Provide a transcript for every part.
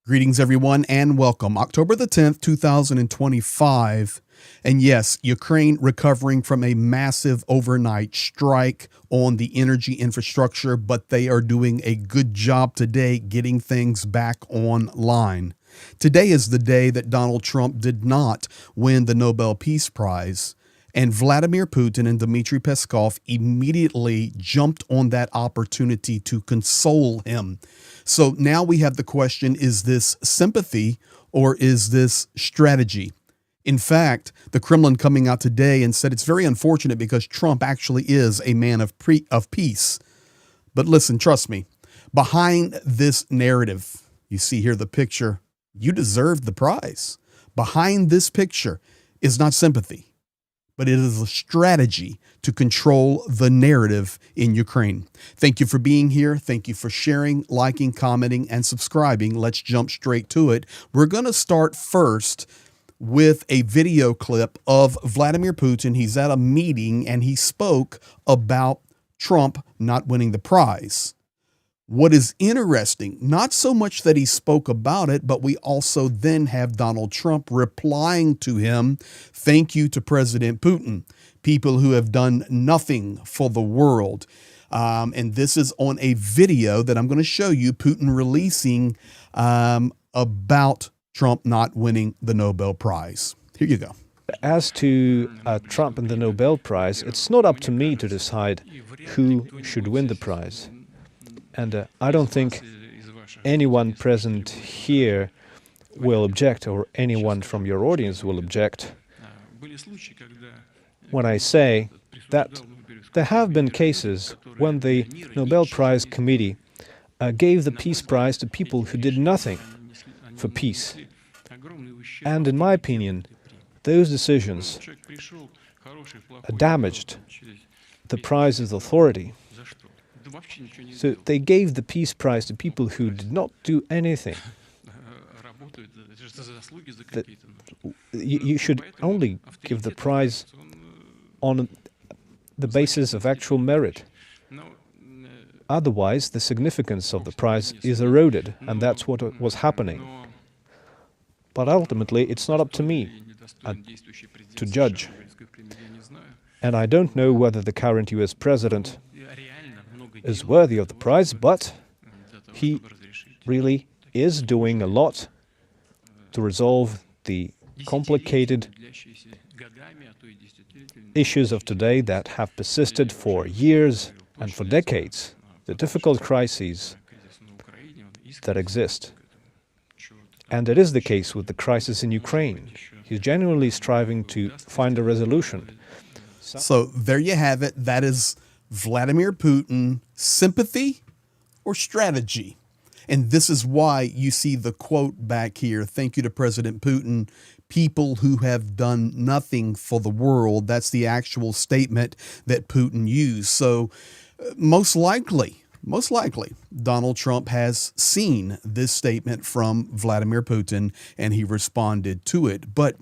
Greetings, everyone, and welcome. October the 10th, 2025. And yes, Ukraine recovering from a massive overnight strike on the energy infrastructure, but they are doing a good job today getting things back online. Today is the day that Donald Trump did not win the Nobel Peace Prize. And Vladimir Putin and Dmitry Peskov immediately jumped on that opportunity to console him. So now we have the question, is this sympathy or is this strategy? In fact, the Kremlin coming out today and said it's very unfortunate because Trump actually is a man of peace. But listen, trust me, behind this narrative, you see here the picture, you deserve the prize. Behind this picture is not sympathy, but it is a strategy to control the narrative in Ukraine. Thank you for being here. Thank you for sharing, liking, commenting, and subscribing. Let's jump straight to it. We're going to start first with a video clip of Vladimir Putin. He's at a meeting and he spoke about Trump not winning the prize. What is interesting, not so much that he spoke about it, but we also then have Donald Trump replying to him, thank you to President Putin, people who have done nothing for the world. And this is on a video that I'm going to show you, Putin releasing about Trump not winning the Nobel Prize. Here you go. As to Trump and the Nobel Prize, it's not up to me to decide who should win the prize. And I don't think anyone present here will object, or anyone from your audience will object, when I say that there have been cases when the Nobel Prize Committee gave the Peace Prize to people who did nothing for peace. And in my opinion, those decisions damaged the prize's authority. So they gave the Peace Prize to people who did not do anything. You should only give the prize on the basis of actual merit. Otherwise, the significance of the prize is eroded, and that's what was happening. But ultimately, it's not up to me to judge. And I don't know whether the current US president is worthy of the prize, but he really is doing a lot to resolve the complicated issues of today that have persisted for years and for decades, the difficult crises that exist. And it is the case with the crisis in Ukraine. He's genuinely striving to find a resolution. So there you have it. That is Vladimir Putin, sympathy or strategy? And this is why you see the quote back here, thank you to President Putin, people who have done nothing for the world. That's the actual statement that Putin used. So most likely, Donald Trump has seen this statement from Vladimir Putin and he responded to it. But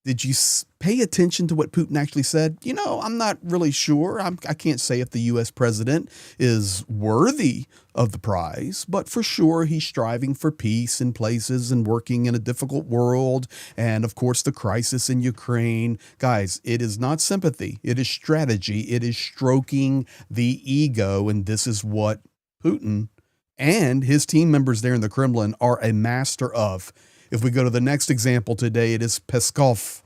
did you pay attention to what Putin actually said? You know, I'm not really sure. I can't say if the U.S. president is worthy of the prize, but for sure he's striving for peace in places and working in a difficult world. And of course, the crisis in Ukraine. Guys, it is not sympathy. It is strategy. It is stroking the ego. And this is what Putin and his team members there in the Kremlin are a master of. If we go to the next example today, it is Peskov.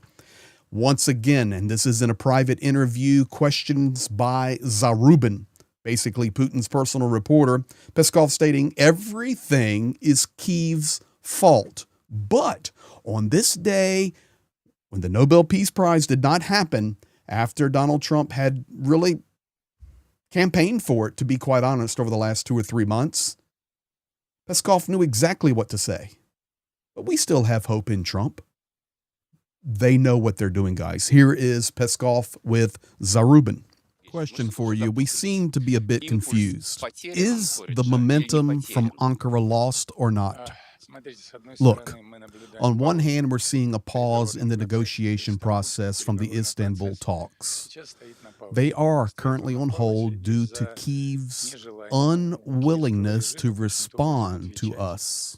Once again, and this is in a private interview, questions by Zarubin, basically Putin's personal reporter, Peskov stating everything is Kyiv's fault. But on this day, when the Nobel Peace Prize did not happen, after Donald Trump had really campaigned for it, to be quite honest, over the last 2 or 3 months, Peskov knew exactly what to say. But we still have hope in Trump. They know what they're doing, guys. Here is Peskov with Zarubin. Question for you. We seem to be a bit confused. Is the momentum from Ankara lost or not? Look, on one hand, we're seeing a pause in the negotiation process from the Istanbul talks. They are currently on hold due to Kyiv's unwillingness to respond to us.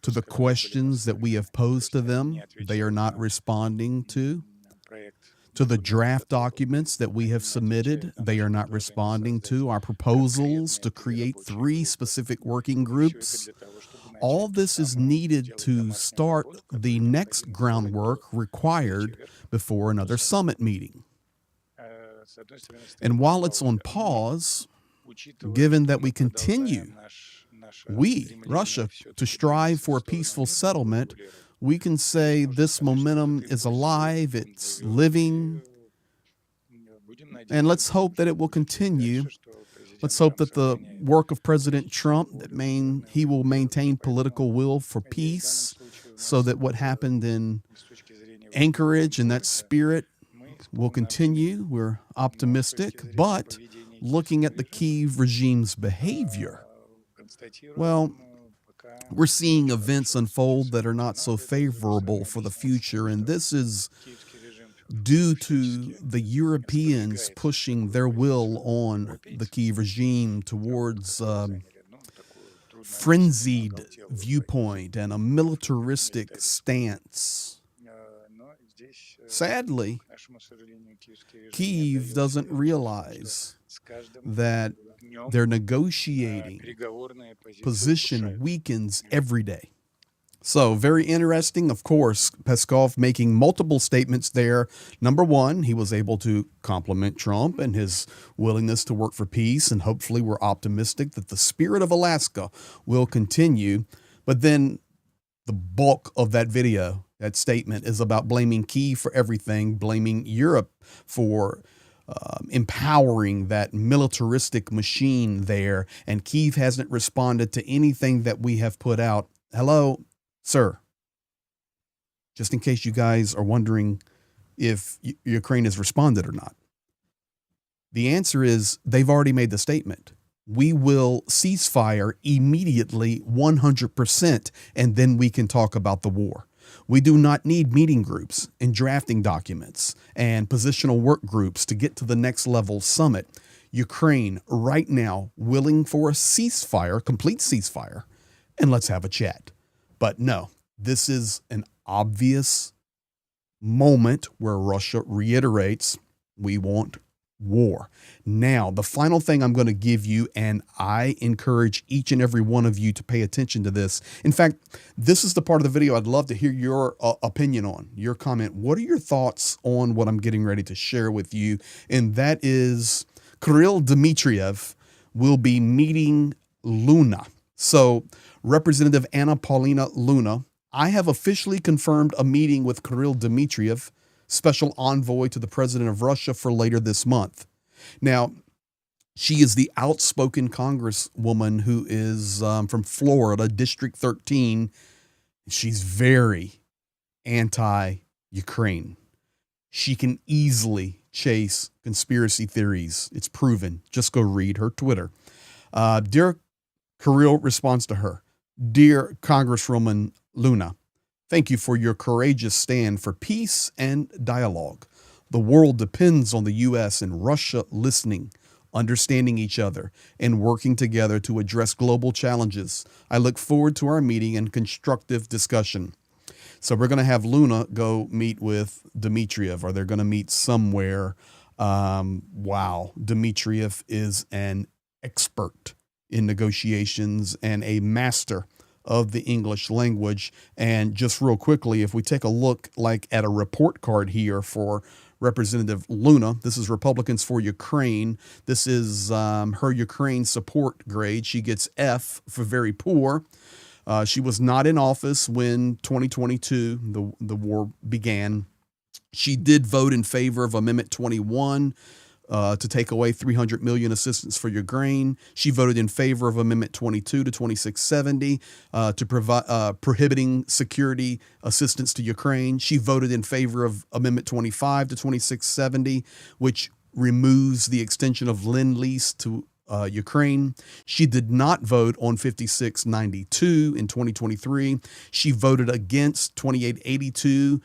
to the questions that we have posed to them, they are not responding to the draft documents that we have submitted, they are not responding to our proposals to create 3 specific working groups. All this is needed to start the next groundwork required before another summit meeting. And while it's on pause, given that we continue, Russia, to strive for a peaceful settlement, we can say this momentum is alive, it's living, and let's hope that it will continue. Let's hope that the work of President Trump, he will maintain political will for peace, so that what happened in Anchorage and that spirit will continue. We're optimistic, but looking at the Kyiv regime's behavior, well, we're seeing events unfold that are not so favorable for the future, and this is due to the Europeans pushing their will on the Kyiv regime towards frenzied viewpoint and a militaristic stance. Sadly, Kyiv doesn't realize that their negotiating position weakens every day. So, very interesting. Of course, Peskov making multiple statements there. Number one, he was able to compliment Trump and his willingness to work for peace, and hopefully we're optimistic that the spirit of Alaska will continue. But then the bulk of that video, that statement, is about blaming Kyiv for everything, blaming Europe for empowering that militaristic machine there, and Kyiv hasn't responded to anything that we have put out. Hello, sir. Just in case you guys are wondering if Ukraine has responded or not. The answer is they've already made the statement. We will ceasefire immediately, 100%, and then we can talk about the war. We do not need meeting groups and drafting documents and positional work groups to get to the next level summit. Ukraine right now willing for a ceasefire, complete ceasefire, and let's have a chat. But no, this is an obvious moment where Russia reiterates, we want war. Now, the final thing I'm going to give you, and I encourage each and every one of you to pay attention to this. In fact, this is the part of the video I'd love to hear your opinion on, your comment. What are your thoughts on what I'm getting ready to share with you? And that is Kirill Dmitriev will be meeting Luna. So Representative Anna Paulina Luna, I have officially confirmed a meeting with Kirill Dmitriev, special envoy to the president of Russia, for later this month. Now, she is the outspoken congresswoman who is from Florida, District 13. She's very anti-Ukraine. She can easily chase conspiracy theories. It's proven. Just go read her Twitter. Dear Kirill responds to her, Dear Congresswoman Luna, thank you for your courageous stand for peace and dialogue. The world depends on the U.S. and Russia listening, understanding each other, and working together to address global challenges. I look forward to our meeting and constructive discussion. So we're going to have Luna go meet with Dmitriev, or they're going to meet somewhere. Wow. Dmitriev is an expert in negotiations and a master of the English language. And just real quickly, if we take a look at a report card here for Representative Luna, this is Republicans for Ukraine. This is her Ukraine support grade. She gets F for very poor. She was not in office when 2022, the war began. She did vote in favor of Amendment 21, to take away $300 million assistance for Ukraine. She voted in favor of Amendment 22 to 2670 to provide prohibiting security assistance to Ukraine. She voted in favor of Amendment 25 to 2670, which removes the extension of Lend-Lease to Ukraine. She did not vote on 5692 in 2023. She voted against 2882,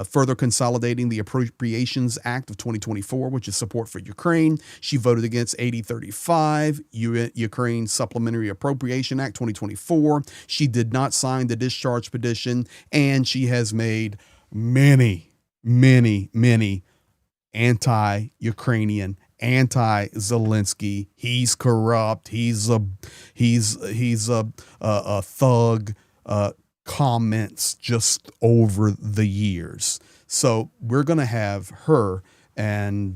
further consolidating the Appropriations Act of 2024, which is support for Ukraine. She voted against 8035, Ukraine Supplementary Appropriation Act 2024. She did not sign the discharge petition, and she has made many, many, many anti-Ukrainian, anti-Zelensky, he's corrupt, he's a thug, comments just over the years. So we're going to have her and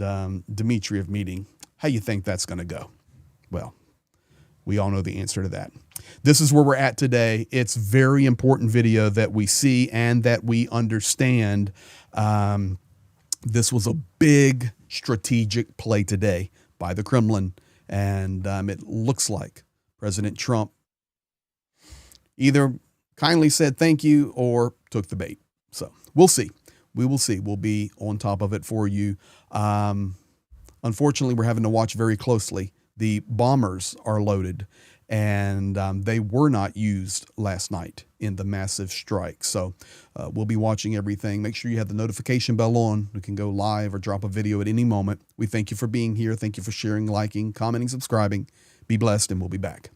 Dmitry meeting. How you think that's going to go? Well, we all know the answer to that. This is where we're at today. It's very important video that we see and that we understand. This was a big strategic play today by the Kremlin, and it looks like President Trump either kindly said thank you or took the bait. So we'll see. We will see. We'll be on top of it for you. Unfortunately, we're having to watch very closely. The bombers are loaded, and they were not used last night in the massive strike. So we'll be watching everything. Make sure you have the notification bell on. We can go live or drop a video at any moment. We thank you for being here. Thank you for sharing, liking, commenting, subscribing. Be blessed, and we'll be back.